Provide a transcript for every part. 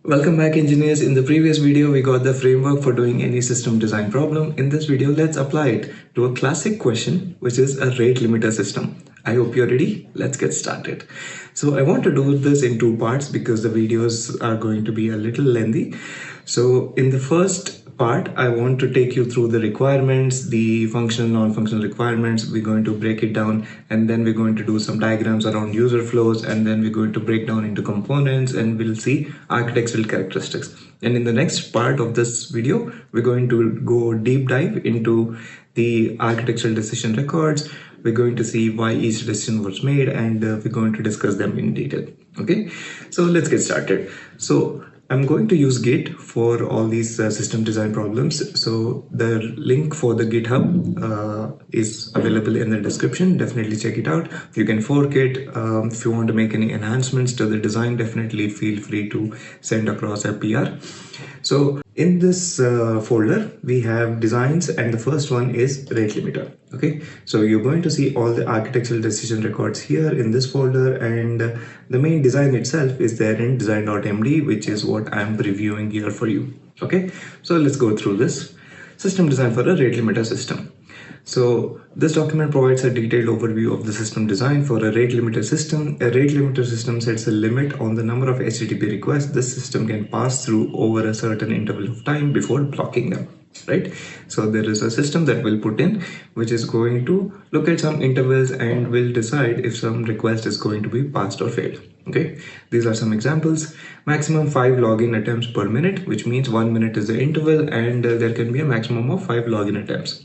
Welcome back, engineers. In the previous video, we got the framework for doing any system design problem. In this video, let's apply it to a classic question, which is a rate limiter system. I hope you're ready. Let's get started. So I want to do this in two parts because the videos are going to be a little lengthy. So in the first part, I want to take you through the requirements, the functional, non-functional requirements. We're going to break it down, and then we're going to do some diagrams around user flows, and then we're going to break down into components, and we'll see architectural characteristics. And in the next part of this video, we're going to go deep dive into the architectural decision records. We're going to see why each decision was made, and we're going to discuss them in detail. Okay, so let's get started. So I'm going to use Git for all these system design problems. So the link for the GitHub is available in the description. Definitely check it out. You can fork it. If you want to make any enhancements to the design, definitely feel free to send across a PR. So in this folder, we have designs, and the first one is rate limiter. Okay, so you're going to see all the architectural decision records here in this folder, and the main design itself is there in design.md, which is what I'm previewing here for you. Okay, so let's go through this. System design for a rate limiter system. So this document provides a detailed overview of the system design for a rate limiter system. A rate limiter system sets a limit on the number of HTTP requests this system can pass through over a certain interval of time before blocking them, right? So there is a system that will put in, which is going to look at some intervals and will decide if some request is going to be passed or failed. Okay, these are some examples. Maximum 5 login attempts per minute, which means 1 minute is the interval, and there can be a maximum of 5 login attempts,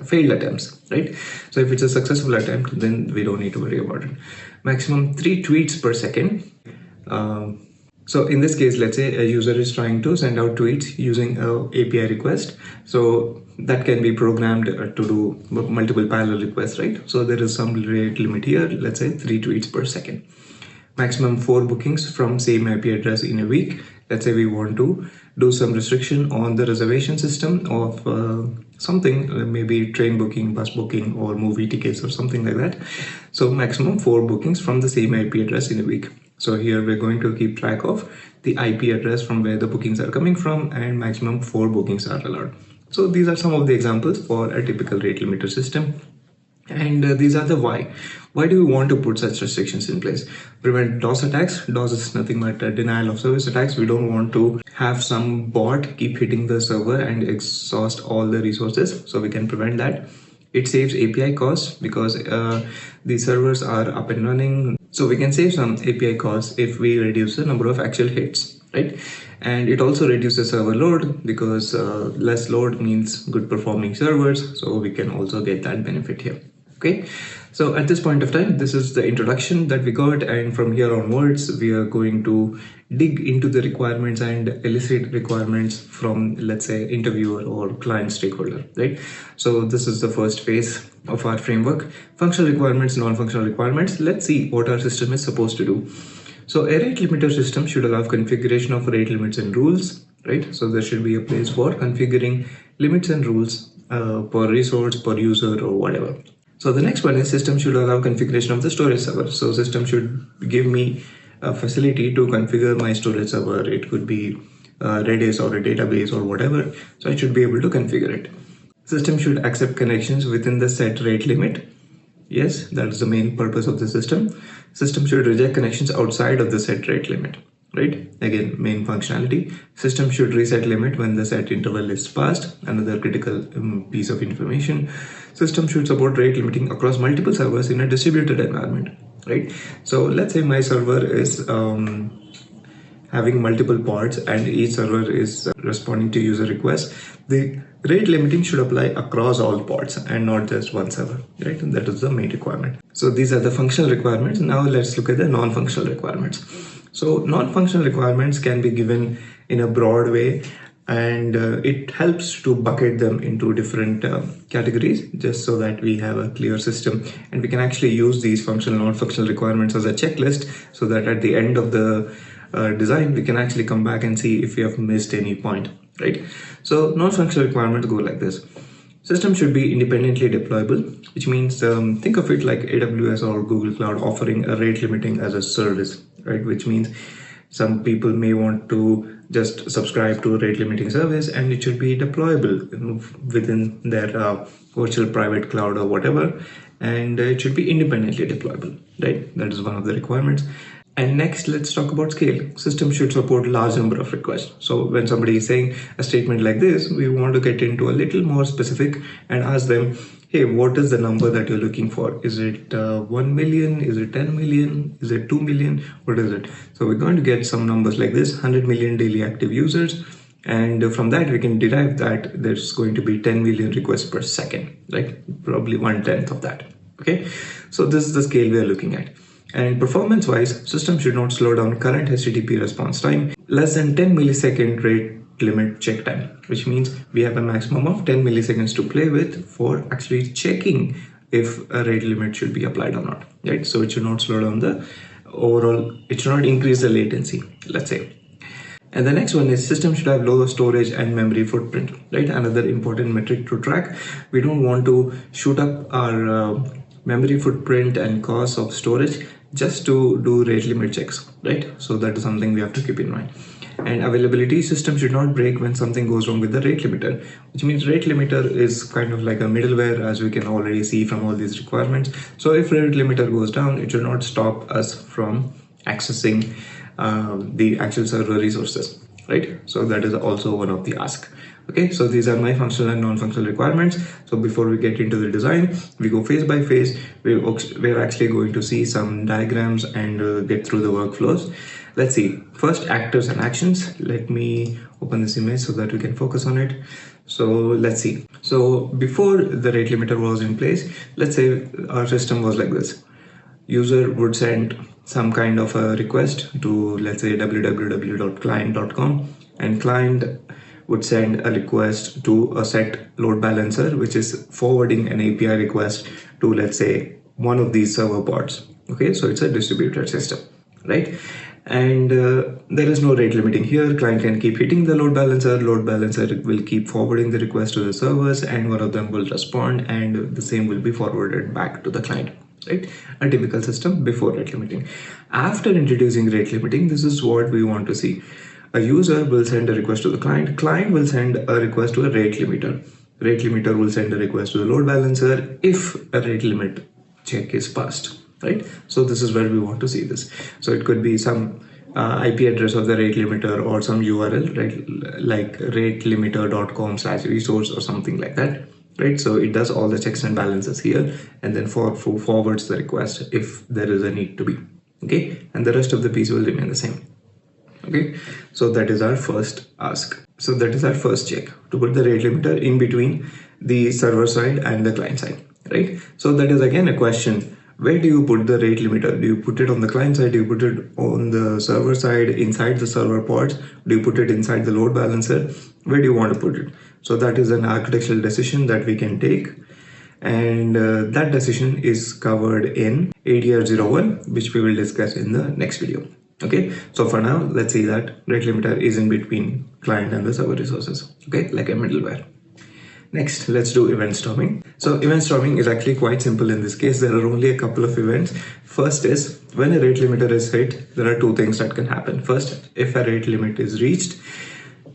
failed attempts, right? So if it's a successful attempt, then we don't need to worry about it. Maximum 3 tweets per second. So in this case, let's say a user is trying to send out tweets using a API request. So that can be programmed to do multiple parallel requests, right? So there is some rate limit here, let's say 3 tweets per second. Maximum 4 bookings from same IP address in a week. Let's say we want to do some restriction on the reservation system of something, maybe train booking, bus booking, or movie tickets or something like that. So maximum 4 bookings from the same IP address in a week. So here we're going to keep track of the IP address from where the bookings are coming from, and maximum 4 bookings are allowed. So these are some of the examples for a typical rate limiter system. And these are the why. Why do we want to put such restrictions in place? Prevent DOS attacks. DOS is nothing but denial of service attacks. We don't want to have some bot keep hitting the server and exhaust all the resources. So we can prevent that. It saves API costs because the servers are up and running. So we can save some API costs if we reduce the number of actual hits, right? And it also reduces server load because less load means good performing servers. So we can also get that benefit here. Okay, so at this point of time, this is the introduction that we got, and from here onwards, we are going to dig into the requirements and elicit requirements from, let's say, interviewer or client stakeholder, right? So this is the first phase of our framework. Functional requirements, non-functional requirements. Let's see what our system is supposed to do. So a rate limiter system should allow configuration of rate limits and rules, right? So there should be a place for configuring limits and rules per resource, per user, or whatever. So the next one is system should allow configuration of the storage server. So system should give me a facility to configure my storage server. It could be Redis or a database or whatever. So I should be able to configure it. System should accept connections within the set rate limit. Yes, that is the main purpose of the system. System should reject connections outside of the set rate limit, right? Again, main functionality. System should reset limit when the set interval is passed. Another critical piece of information. System should support rate limiting across multiple servers in a distributed environment, right? So let's say my server is having multiple pods and each server is responding to user requests. The rate limiting should apply across all pods and not just one server, right? And that is the main requirement. So these are the functional requirements. Now let's look at the non-functional requirements. So non-functional requirements can be given in a broad way, and it helps to bucket them into different categories just so that we have a clear system, and we can actually use these functional non-functional requirements as a checklist so that at the end of the design we can actually come back and see if we have missed any point, right? So non-functional requirements go like this. System should be independently deployable, which means think of it like AWS or Google Cloud offering a rate limiting as a service, right? Which means Some people may want to just subscribe to a rate limiting service and it should be deployable within their virtual private cloud or whatever, and it should be independently deployable, right? That is one of the requirements. And next, let's talk about scale. System should support large number of requests. So when somebody is saying a statement like this, we want to get into a little more specific and ask them, hey, what is the number that you're looking for? Is it 1 million? Is it 10 million? Is it 2 million? What is it? So we're going to get some numbers like this: 100 million daily active users. And from that, we can derive that there's going to be 10 million requests per second, right? Probably 1/10 of that. Okay, so this is the scale we are looking at. And performance-wise, system should not slow down current HTTP response time less than 10 millisecond rate limit check time, which means we have a maximum of 10 milliseconds to play with for actually checking if a rate limit should be applied or not, right? So it should not slow down the overall, it should not increase the latency, let's say. And the next one is system should have lower storage and memory footprint, right? Another important metric to track. We don't want to shoot up our memory footprint and cost of storage just to do rate limit checks, right? So that is something we have to keep in mind. And availability, system should not break when something goes wrong with the rate limiter, which means rate limiter is kind of like a middleware, as we can already see from all these requirements. So if rate limiter goes down, it should not stop us from accessing the actual server resources, right? So that is also one of the ask. Okay, so these are my functional and non-functional requirements. So before we get into the design, we go phase by phase. We're actually going to see some diagrams and get through the workflows. Let's see. First, actors and actions. Let me open this image so that we can focus on it. So let's see. So before the rate limiter was in place, let's say our system was like this. User would send some kind of a request to, let's say, www.client.com, and client would send a request to a set load balancer, which is forwarding an API request to, let's say, one of these server pods. Okay, so it's a distributed system, right? And there is no rate limiting here. Client can keep hitting the load balancer will keep forwarding the request to the servers, and one of them will respond, and the same will be forwarded back to the client, right? A typical system before rate limiting. After introducing rate limiting, this is what we want to see. A user will send a request to the client will send a request to a rate limiter will send a request to the load balancer if a rate limit check is passed, right? So this is where we want to see this. So it could be some IP address of the rate limiter or some URL, right? Like ratelimiter.com/resource or something like that, right? So it does all the checks and balances here and then forwards the request if there is a need to be, okay? And the rest of the piece will remain the same. Okay, so that is our first ask. So that is our first check, to put the rate limiter in between the server side and the client side, right? So that is again a question. Where do you put the rate limiter? Do you put it on the client side? Do you put it on the server side, inside the server pods? Do you put it inside the load balancer? Where do you want to put it? So that is an architectural decision that we can take. And that decision is covered in ADR01, which we will discuss in the next video. Okay, so for now, let's say that rate limiter is in between client and the server resources, okay, like a middleware. Next, let's do event storming. So event storming is actually quite simple in this case. There are only a couple of events. First is when a rate limiter is hit, there are two things that can happen. First, if a rate limit is reached,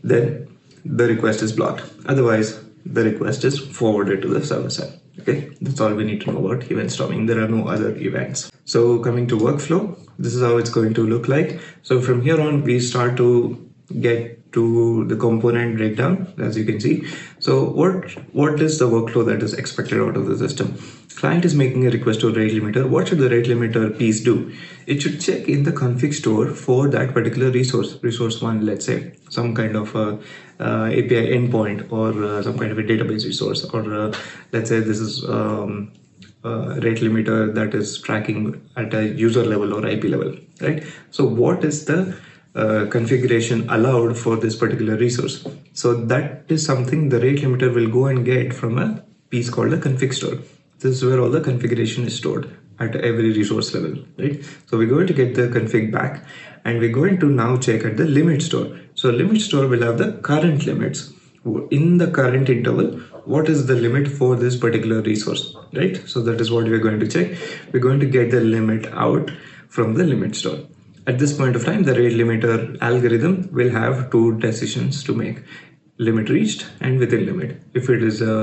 then the request is blocked. Otherwise, the request is forwarded to the server side. Okay, that's all we need to know about event storming. There are no other events. So coming to workflow, this is how it's going to look like. So from here on, we start to get to the component breakdown, as you can see. So what is the workflow that is expected out of the system? Client is making a request to a rate limiter. What should the rate limiter piece do? It should check in the config store for that particular resource one, let's say some kind of API endpoint or some kind of a database resource, or let's say this is rate limiter that is tracking at a user level or IP level, right? So what is the configuration allowed for this particular resource? So that is something the rate limiter will go and get from a piece called a config store. This is where all the configuration is stored at every resource level, right? So we're going to get the config back and we're going to now check at the limit store. So limit store will have the current limits. In the current interval, what is the limit for this particular resource, right? So that is what we're going to check. We're going to get the limit out from the limit store. At this point of time, the rate limiter algorithm will have two decisions to make: limit reached and within limit. If it is a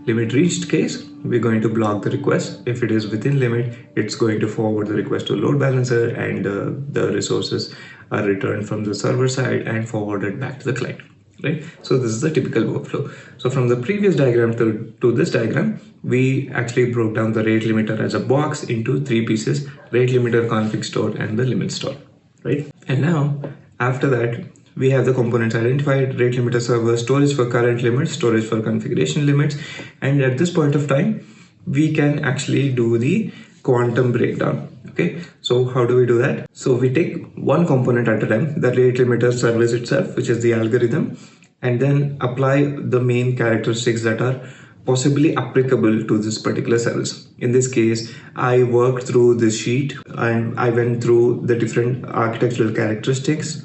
limit reached case, we're going to block the request. If it is within limit, it's going to forward the request to load balancer, and the resources are returned from the server side and forwarded back to the client, right? So this is the typical workflow. So from the previous diagram to this diagram, we actually broke down the rate limiter as a box into three pieces: rate limiter, config store, and the limit store, right? And now after that, we have the components identified: rate limiter server, storage for current limits, storage for configuration limits. And at this point of time, we can actually do the quantum breakdown. Okay, so how do we do that? So we take one component at a time, the rate limiter service itself, which is the algorithm, and then apply the main characteristics that are possibly applicable to this particular service. In this case, I worked through this sheet and I went through the different architectural characteristics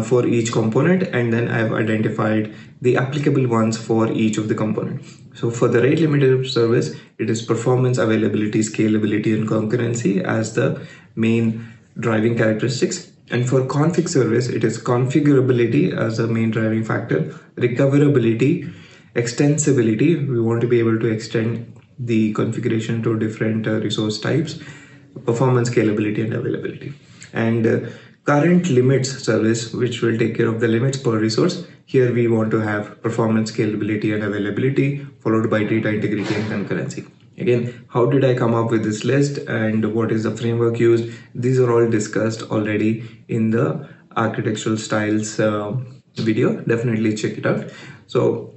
for each component, and then I've identified the applicable ones for each of the component. So for the rate limiter service, it is performance, availability, scalability, and concurrency as the main driving characteristics. And for config service, it is configurability as a main driving factor, recoverability, extensibility. We want to be able to extend the configuration to different resource types, performance, scalability, and availability. And current limits service, which will take care of the limits per resource. Here we want to have performance, scalability, and availability, followed by data integrity and concurrency. Again, how did I come up with this list and what is the framework used? These are all discussed already in the architectural styles video. Definitely check it out. So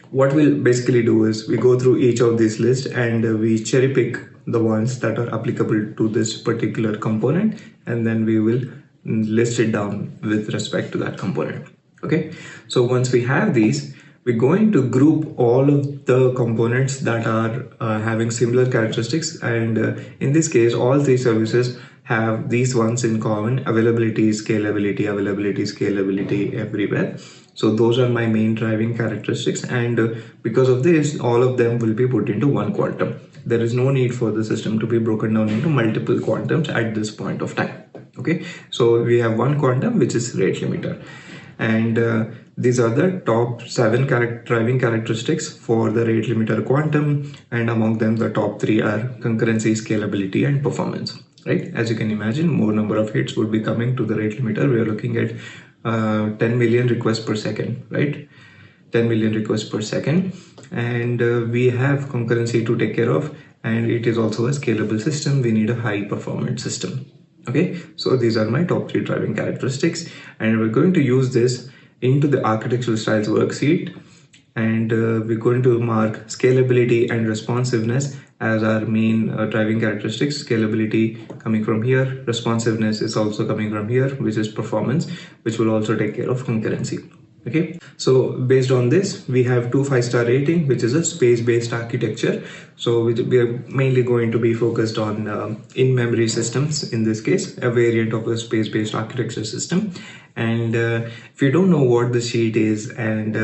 what we'll basically do is we go through each of these lists and we cherry pick the ones that are applicable to this particular component, and then we will list it down with respect to that component. Okay, so once we have these, we're going to group all of the components that are having similar characteristics, and in this case all three services have these ones in common: availability, scalability, availability, scalability everywhere. So those are my main driving characteristics, and because of this, all of them will be put into one quantum. There is no need for the system to be broken down into multiple quantums at this point of time. Okay, so we have one quantum, which is rate limiter, and these are the top 7 driving characteristics for the rate limiter quantum, and among them the top 3 are concurrency, scalability, and performance, right? As you can imagine, more number of hits would be coming to the rate limiter. We are looking at 10 million requests per second, right? 10 million requests per second, and we have concurrency to take care of, and it is also a scalable system. We need a high performance system. Okay, so these are my top 3 driving characteristics, and we're going to use this into the architectural styles worksheet, and we're going to mark scalability and responsiveness as our main driving characteristics. Scalability coming from here, responsiveness is also coming from here, which is performance, which will also take care of concurrency. Okay, so based on this, we have 2 5-star rating, which is a space-based architecture. So we are mainly going to be focused on in-memory systems, in this case a variant of a space-based architecture system. And if you don't know what the sheet is and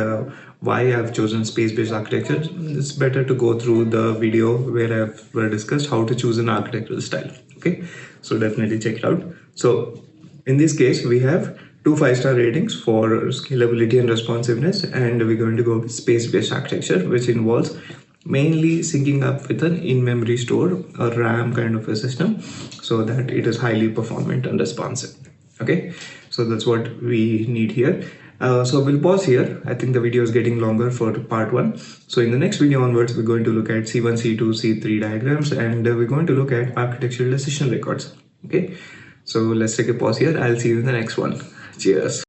why I've chosen space-based architecture, it's better to go through the video where I've discussed how to choose an architectural style. Okay, so definitely check it out. So in this case, we have 2 5-star ratings for scalability and responsiveness, and we're going to go with space-based architecture, which involves mainly syncing up with an in-memory store, a RAM kind of a system, so that it is highly performant and responsive. Okay, so that's what we need here. So we'll pause here. I think the video is getting longer for part 1. So in the next video onwards, we're going to look at C1, C2, C3 diagrams, and we're going to look at architectural decision records. Okay, so let's take a pause here. I'll see you in the next one. Cheers.